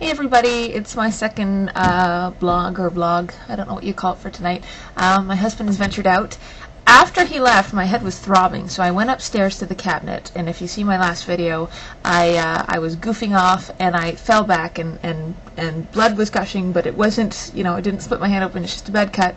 Hey everybody, it's my second vlog. I don't know what you call it for tonight. My husband has ventured out. After he left, my head was throbbing, so I went upstairs to the cabinet, and if you see my last video, I was goofing off, and I fell back, and blood was gushing, but it wasn't, it didn't split my hand open, it's just a bad cut.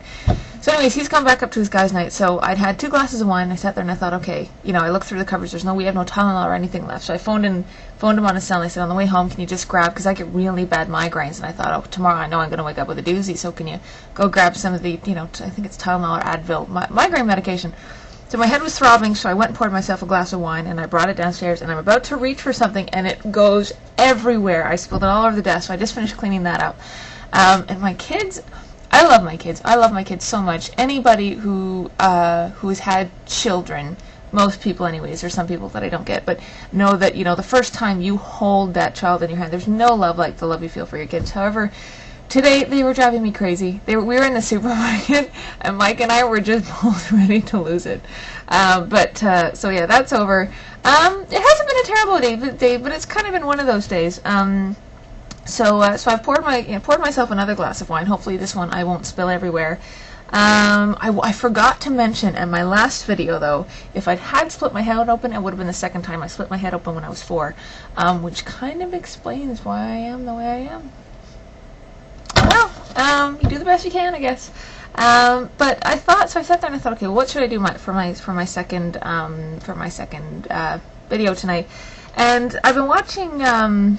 So anyways, he's come back up to his guys' night, so I'd had 2 glasses of wine, I sat there and I thought, okay, I looked through the cupboards, we have no Tylenol or anything left, so I phoned him on his cell, and I said, on the way home, can you just grab, because I get really bad migraines, and I thought, oh, tomorrow I know I'm going to wake up with a doozy, so can you go grab some of the, I think it's Tylenol or Advil, migraine medication. So my head was throbbing, so I went and poured myself a glass of wine, and I brought it downstairs, and I'm about to reach for something, and it goes everywhere. I spilled it all over the desk, so I just finished cleaning that up. And my kids, I love my kids. I love my kids so much. Anybody who's had children, most people anyways, there's some people that I don't get, but know that, the first time you hold that child in your hand, there's no love like the love you feel for your kids. However, today they were driving me crazy. We were in the supermarket, and Mike and I were just both ready to lose it. So yeah, that's over. It hasn't been a terrible day, but it's kind of been one of those days. So I've poured myself another glass of wine. Hopefully this one I won't spill everywhere. I forgot to mention in my last video, though, if I had split my head open, it would have been the second time I split my head open when I was 4, which kind of explains why I am the way I am. Well, you do the best you can, I guess. But I sat there and I thought, okay, what should I do for my second video tonight? And I've been watching.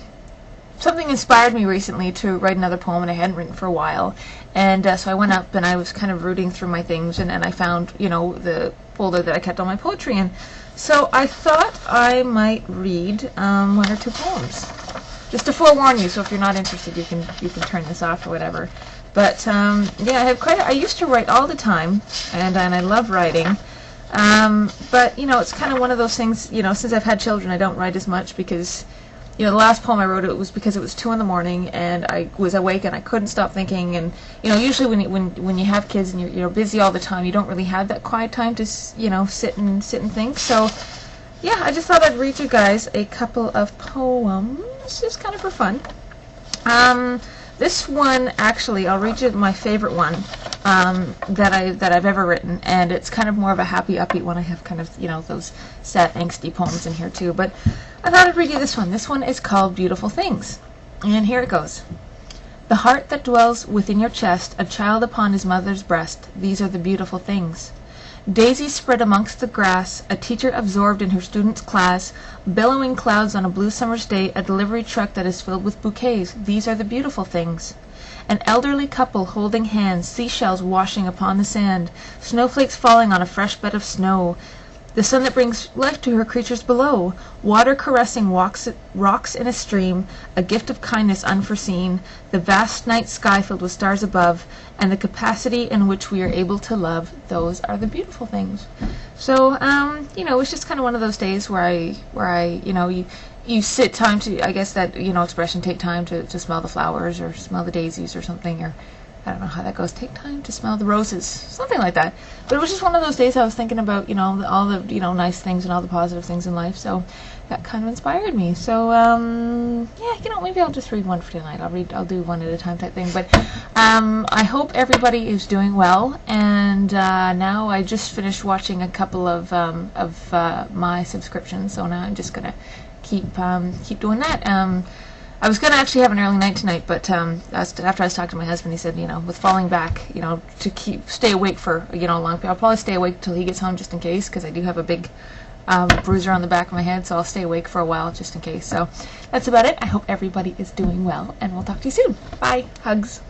Something inspired me recently to write another poem, and I hadn't written for a while. And so I went up and I was kind of rooting through my things, and I found, the folder that I kept all my poetry in. So I thought I might read 1 or 2 poems, just to forewarn you. So if you're not interested, you can turn this off or whatever. But yeah, I used to write all the time, and I love writing. But it's kind of one of those things. Since I've had children, I don't write as much because. The last poem I wrote, it was because it was 2 in the morning and I was awake and I couldn't stop thinking. And usually when you have kids and you're busy all the time, you don't really have that quiet time to sit and think. So yeah, I just thought I'd read you guys a couple of poems, just kind of for fun. This one, actually, I'll read you my favorite one that I've ever written, and it's kind of more of a happy, upbeat one. I have kind of, those sad, angsty poems in here too, but I thought I'd read you this one. This one is called Beautiful Things, and here it goes. The heart that dwells within your chest, a child upon his mother's breast, these are the beautiful things. Daisies spread amongst the grass, a teacher absorbed in her student's class, billowing clouds on a blue summer's day, a delivery truck that is filled with bouquets. These are the beautiful things. An elderly couple holding hands, seashells washing upon the sand, snowflakes falling on a fresh bed of snow, the sun that brings life to her creatures below, water caressing rocks in a stream, a gift of kindness unforeseen, the vast night sky filled with stars above, and the capacity in which we are able to love. Those are the beautiful things. So, it's just kind of one of those days where I you sit time to, I guess that, expression, take time to smell the flowers or smell the daisies or something, or I don't know how that goes. Take time to smell the roses, something like that. But it was just one of those days I was thinking about, all the, nice things and all the positive things in life. So that kind of inspired me. So, yeah, maybe I'll just read one for tonight. I'll do one at a time type thing. But I hope everybody is doing well. And now I just finished watching a couple of my subscriptions. So now I'm just gonna keep doing that. I was going to actually have an early night tonight, but after I was talking to my husband, he said, with falling back, to stay awake for, a long period. I'll probably stay awake till he gets home just in case, because I do have a big bruiser on the back of my head, so I'll stay awake for a while just in case. So that's about it. I hope everybody is doing well, and we'll talk to you soon. Bye. Hugs.